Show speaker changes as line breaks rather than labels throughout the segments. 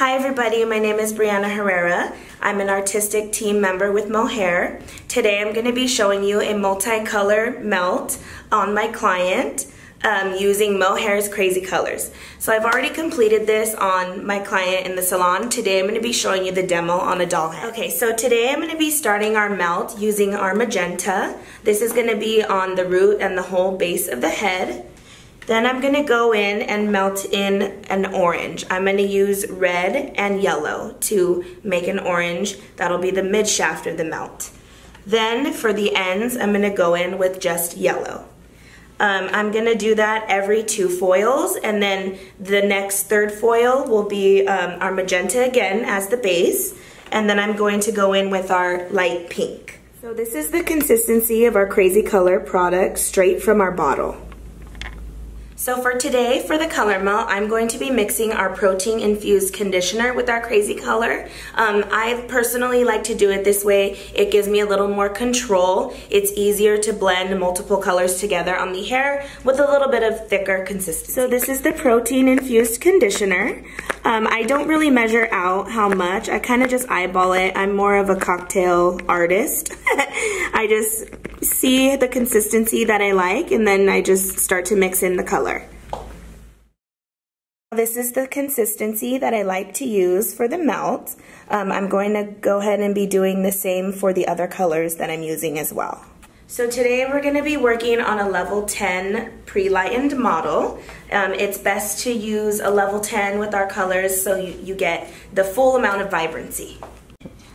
Hi everybody, my name is Breanna Herrera. I'm an artistic team member with Moehair. Today I'm going to be showing you a multicolor melt on my client using Moehair's Crazy Colors. So I've already completed this on my client in the salon. Today I'm going to be showing you the demo on a doll head. Okay, so today I'm going to be starting our melt using our Magenta. This is going to be on the root and the whole base of the head. Then I'm going to go in and melt in an orange. I'm going to use red and yellow to make an orange. That'll be the mid shaft of the melt. Then for the ends, I'm going to go in with just yellow. I'm going to do that every 2 foils, and then the next 3rd foil will be our magenta again as the base, and then I'm going to go in with our light pink. So this is the consistency of our Crazy Color product straight from our bottle. So for today, for the color melt, I'm going to be mixing our protein infused conditioner with our Crazy Color. I personally like to do it this way. It gives me a little more control. It's easier to blend multiple colors together on the hair with a little bit of thicker consistency. So this is the protein infused conditioner. I don't really measure out how much. I kind of just eyeball it. I'm more of a cocktail artist. I just see the consistency that I like, and then I just start to mix in the color. This is the consistency that I like to use for the melt. I'm going to go ahead and be doing the same for the other colors that I'm using as well. So today we're going to be working on a level 10 pre-lightened model. It's best to use a level 10 with our colors so you get the full amount of vibrancy.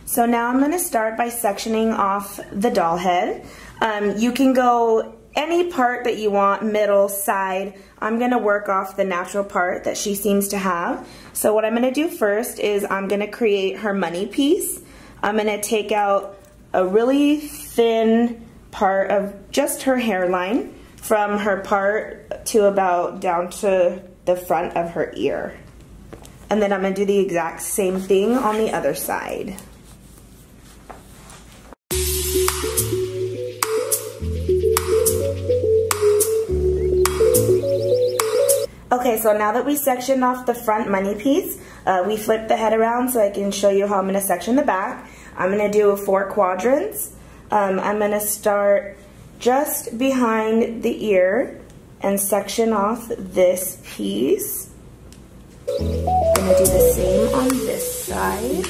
So now I'm going to start by sectioning off the doll head. You can go any part that you want, middle, side. I'm going to work off the natural part that she seems to have. So what I'm going to do first is I'm going to create her money piece. I'm going to take out a really thin part of just her hairline from her part to about down to the front of her ear. And then I'm going to do the exact same thing on the other side. Okay, so now that we sectioned off the front money piece, we flip the head around so I can show you how I'm going to section the back. I'm going to do 4 quadrants. I'm going to start just behind the ear and section off this piece. I'm going to do the same on this side.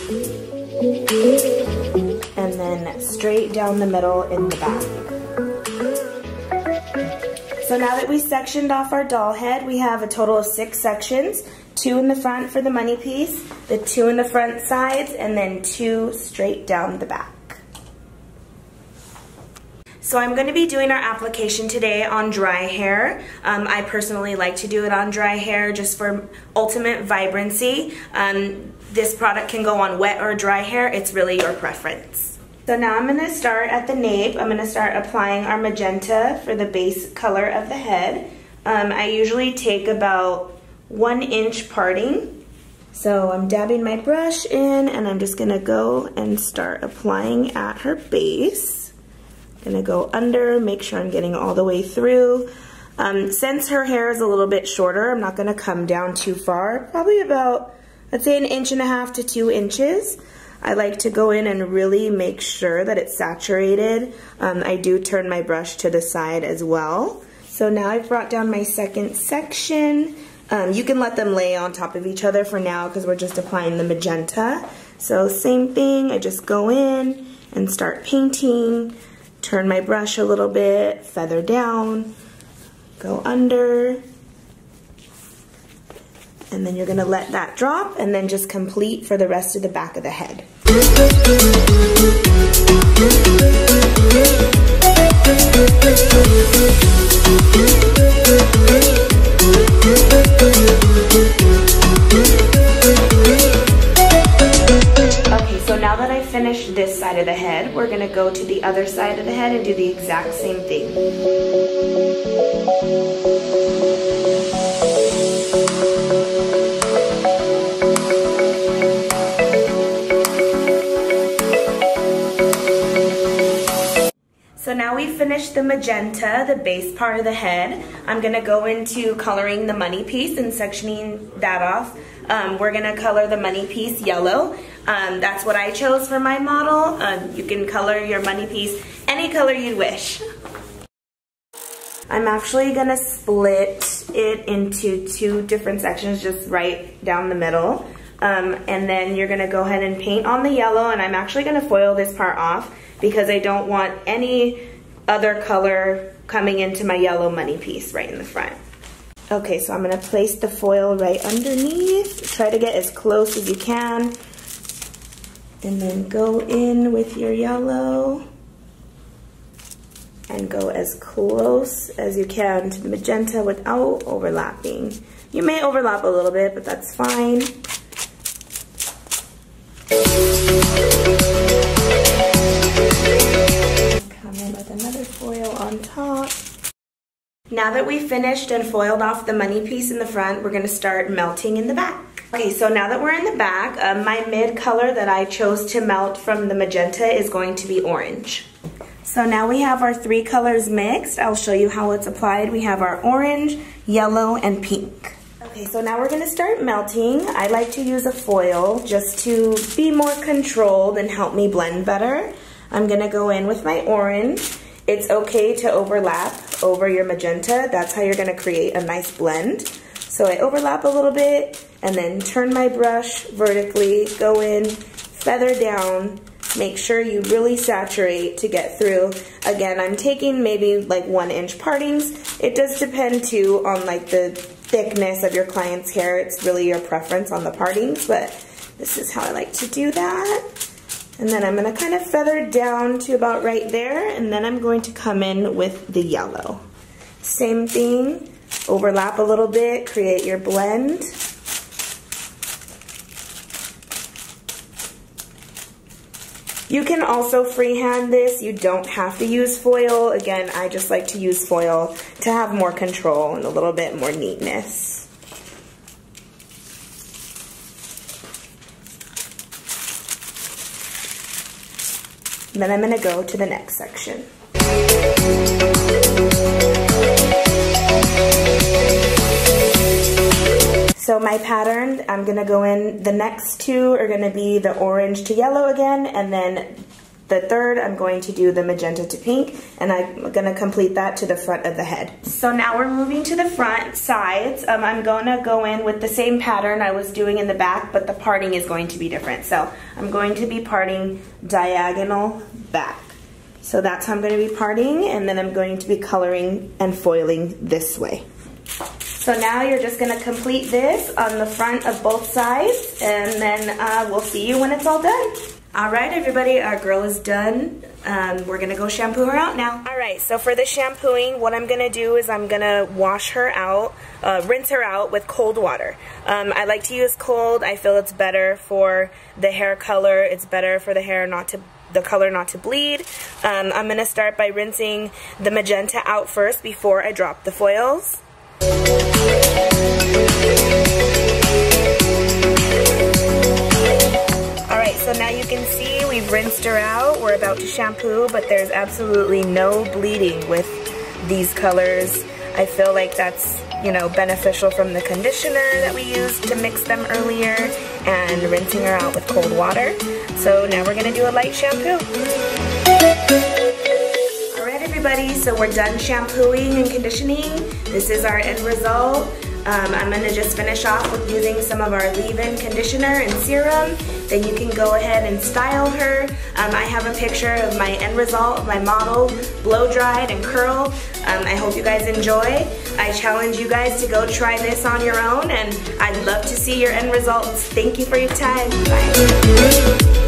And then straight down the middle in the back. So now that we sectioned off our doll head, we have a total of 6 sections. 2 in the front for the money piece, the 2 in the front sides, and then 2 straight down the back. So I'm going to be doing our application today on dry hair. I personally like to do it on dry hair just for ultimate vibrancy. This product can go on wet or dry hair. It's really your preference. So now I'm going to start at the nape. I'm going to start applying our magenta for the base color of the head. I usually take about 1 inch parting. So I'm dabbing my brush in, and I'm just going to go and start applying at her base. I'm going to go under, make sure I'm getting all the way through. Since her hair is a little bit shorter, I'm not going to come down too far. Probably about, I'd say, 1.5 inches to 2 inches. I like to go in and really make sure that it's saturated. I do turn my brush to the side as well. So now I've brought down my second section. You can let them lay on top of each other for now because we're just applying the magenta. So same thing, I just go in and start painting, turn my brush a little bit, feather down, go under, and then you're going to let that drop and then just complete for the rest of the back of the head. Okay, so now that I finished this side of the head, we're going to go to the other side of the head and do the exact same thing. So now we've finished the magenta, the base part of the head. I'm going to go into coloring the money piece and sectioning that off. we're gonna color the money piece yellow. That's what I chose for my model. You can color your money piece any color you wish. I'm actually gonna split it into 2 different sections, just right down the middle. And then you're gonna go ahead and paint on the yellow, and I'm actually gonna foil this part off because I don't want any other color coming into my yellow money piece right in the front. Okay, so I'm gonna place the foil right underneath. Try to get as close as you can. And then go in with your yellow. And go as close as you can to the magenta without overlapping. You may overlap a little bit, but that's fine. Come in with another foil on top. Now that we've finished and foiled off the money piece in the front, we're gonna start melting in the back. Okay, so now that we're in the back, my mid color that I chose to melt from the magenta is going to be orange. So now we have our 3 colors mixed. I'll show you how it's applied. We have our orange, yellow, and pink. Okay, so now we're gonna start melting. I like to use a foil just to be more controlled and help me blend better. I'm gonna go in with my orange. It's okay to overlap over your magenta. That's how you're gonna create a nice blend. So I overlap a little bit and then turn my brush vertically, go in, feather down, make sure you really saturate to get through. Again, I'm taking maybe like 1-inch partings. It does depend too on like the thickness of your client's hair. It's really your preference on the partings, but this is how I like to do that. And then I'm gonna kind of feather down to about right there, and then I'm going to come in with the yellow. Same thing, overlap a little bit, create your blend. You can also freehand this. You don't have to use foil. Again, I just like to use foil to have more control and a little bit more neatness. And then I'm going to go to the next section. So my pattern, I'm gonna go in, the next 2 are gonna be the orange to yellow again, and then the third I'm going to do the magenta to pink, and I'm gonna complete that to the front of the head. So now we're moving to the front sides. I'm gonna go in with the same pattern I was doing in the back, but the parting is going to be different. So I'm going to be parting diagonal back. So that's how I'm gonna be parting, and then I'm going to be coloring and foiling this way. So now you're just gonna complete this on the front of both sides, and then we'll see you when it's all done. All right, everybody, our girl is done. We're gonna go shampoo her out now. All right, so for the shampooing, what I'm gonna do is I'm gonna wash her out, rinse her out with cold water. I like to use cold. I feel it's better for the hair color. It's better for the hair the color not to bleed. I'm gonna start by rinsing the magenta out first before I drop the foils. Alright, so now you can see we've rinsed her out. We're about to shampoo, but there's absolutely no bleeding with these colors. I feel like that's, you know, beneficial from the conditioner that we used to mix them earlier and rinsing her out with cold water. So now we're gonna do a light shampoo. Alright, everybody, so we're done shampooing and conditioning. This is our end result. I'm going to just finish off with using some of our leave-in conditioner and serum. Then you can go ahead and style her. I have a picture of my end result of my model, blow-dried and curled. I hope you guys enjoy. I challenge you guys to go try this on your own, and I'd love to see your end results. Thank you for your time. Bye.